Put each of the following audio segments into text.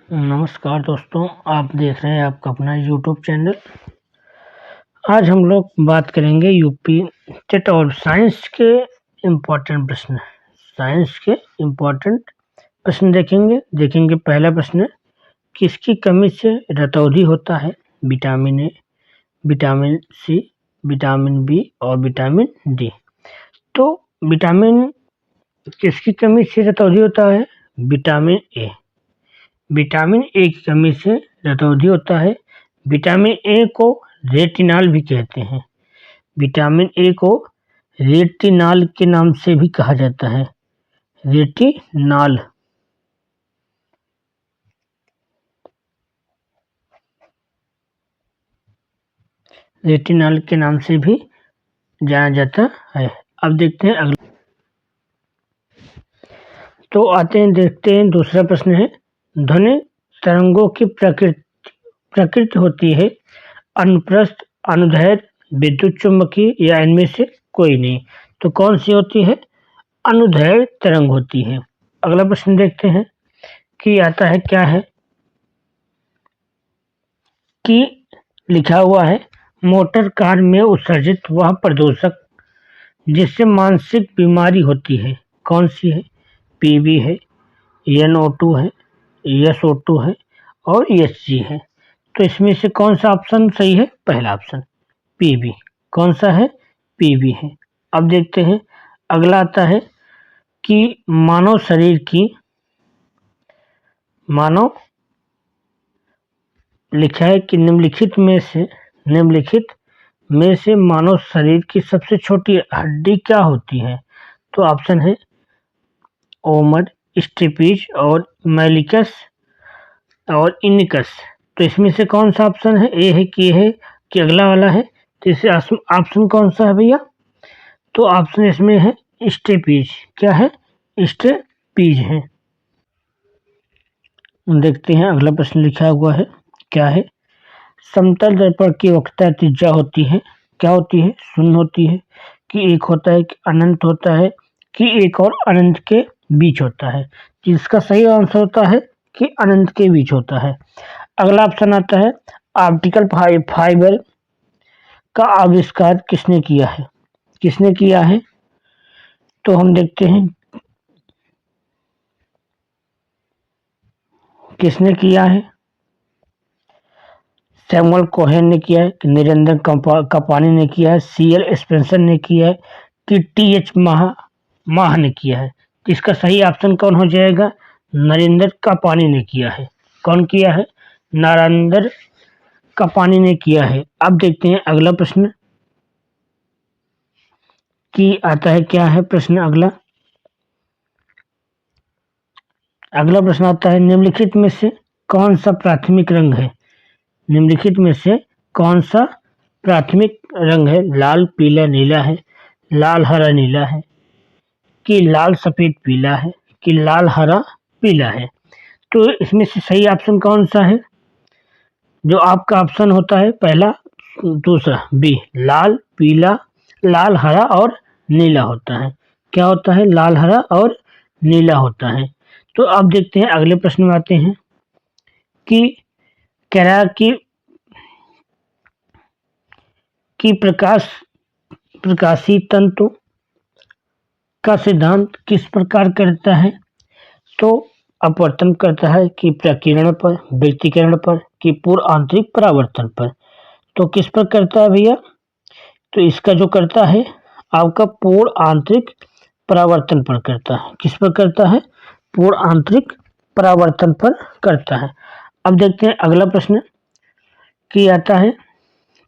नमस्कार दोस्तों, आप देख रहे हैं आपका अपना यूट्यूब चैनल। आज हम लोग बात करेंगे यूपी टेट और साइंस के इम्पोर्टेंट प्रश्न। साइंस के इम्पोर्टेंट प्रश्न देखेंगे। पहला प्रश्न है, किसकी कमी से रतौंधी होता है? Vitamin A, vitamin C, vitamin B और विटामिन डी। तो विटामिन किसकी कमी से रतौंधी होता है? Vitamin A. विटामिन ए की कमी से रतौंधी होता है। विटामिन ए को रेटिनॉल भी कहते हैं। विटामिन ए को रेटिनॉल के नाम से भी कहा जाता है। रेटिनॉल। रेटिनॉल के नाम से भी जाना जाता है। अब देखते हैं अगला। तो देखते हैं दूसरा प्रश्न है, ध्वनि तरंगों की प्रकृति होती है अनुप्रस्थ, अनुदैर्ध्य, विद्युत चुम्बकीय या इनमें से कोई नहीं। तो कौन सी होती है? अनुदैर्ध्य तरंग होती है। अगला प्रश्न देखते हैं कि आता है क्या है कि लिखा हुआ है, मोटर कार में उत्सर्जित वह प्रदूषक जिससे मानसिक बीमारी होती है कौन सी है? पीबी है, NO2 है, SO2 है और SG है। तो इसमें से कौन सा ऑप्शन सही है? पहला ऑप्शन पीबी। कौन सा है? पीबी है। अब देखते हैं अगला आता है कि मानव लिखा है कि निम्नलिखित में से मानव शरीर की सबसे छोटी हड्डी क्या होती है? तो ऑप्शन है ओमर, स्टेपीज और मैलिकस और इनिकस। तो इसमें से कौन सा ऑप्शन है? ए है कि अगला वाला है? तो इसे ऑप्शन कौन सा है भैया? तो ऑप्शन इसमें है स्टेपीज। क्या है? स्टेपीज है। देखते हैं अगला प्रश्न लिखा हुआ है क्या है, समतल दर्पण की वक्रता त्रिज्या होती है क्या होती है? शून्य होती है कि एक होता है कि अनंत होता है कि एक और अनंत के बीच होता है? जिसका सही आंसर होता है कि अनंत के बीच होता है। अगला ऑप्शन आता है, ऑप्टिकल फाइबर का आविष्कार किसने किया है? किसने किया है? तो हम देखते हैं किसने किया है। सैमुअल कोहेन ने किया है, कि निरंजन कपानी ने किया है, CL स्पेंसर ने किया है कि TH माह ने किया है? तो इसका सही ऑप्शन कौन हो जाएगा? नरेंद्र कपानी ने किया है। कौन किया है? नरेंद्र कपानी ने किया है। अब देखते हैं अगला प्रश्न कि आता है क्या है प्रश्न अगला। अगला प्रश्न आता है, निम्नलिखित में से कौन सा प्राथमिक रंग है? निम्नलिखित में से कौन सा प्राथमिक रंग है? लाल, पीला, नीला है, लाल, हरा, नीला है कि लाल, सफेद, पीला है कि लाल, हरा, पीला है? तो इसमें से सही ऑप्शन कौन सा है? जो आपका ऑप्शन होता है पहला, दूसरा बी, लाल, पीला, लाल, हरा और नीला होता है। क्या होता है? लाल, हरा और नीला होता है। तो अब देखते हैं अगले प्रश्न में आते हैं कि कैरा की प्रकाशीय तंतु का सिद्धांत किस प्रकार करता है? तो अपवर्तन करता है कि प्रकीर्णन पर, व्यतिकरण पर कि पूर्व आंतरिक परावर्तन पर? तो किस पर करता है भैया? तो इसका जो करता है आपका पूर्ण आंतरिक परावर्तन पर करता है। किस पर करता है? पूर्ण आंतरिक परावर्तन पर करता है। अब देखते हैं अगला प्रश्न कि आता है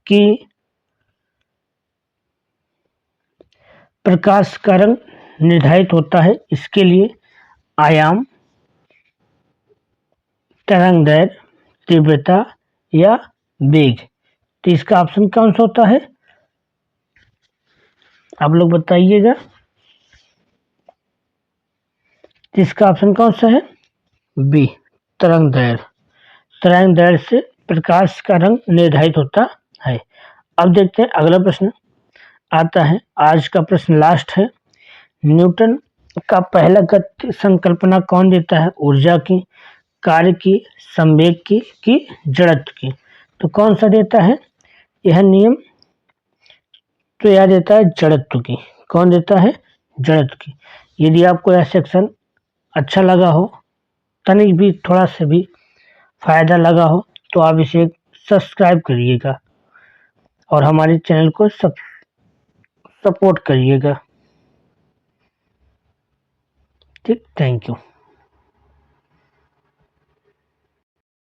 कि प्रकाश का रंग निर्धारित होता है इसके लिए आयाम, तरंगदैर्घ्य, तीव्रता या वेग? तो इसका ऑप्शन कौन सा होता है? आप लोग बताइएगा। इसका ऑप्शन कौन सा है? बी, तरंगदैर्घ्य। तरंगदैर्घ्य से प्रकाश का रंग निर्धारित होता है। अब देखते हैं अगला प्रश्न आता है, आज का प्रश्न लास्ट है। न्यूटन का पहला गति संकल्पना कौन देता है ऊर्जा की? कार्य की, संवेग की कि जड़त्व की। तो कौन सा देता है यह नियम? तो यह देता है जड़त्व की। कौन देता है? जड़त्व की। यदि आपको यह सेक्शन अच्छा लगा हो, तनिक भी थोड़ा सा भी फायदा लगा हो, तो आप इसे सब्सक्राइब करिएगा और हमारे चैनल को सपोर्ट करिएगा। ठीक, थैंक यू।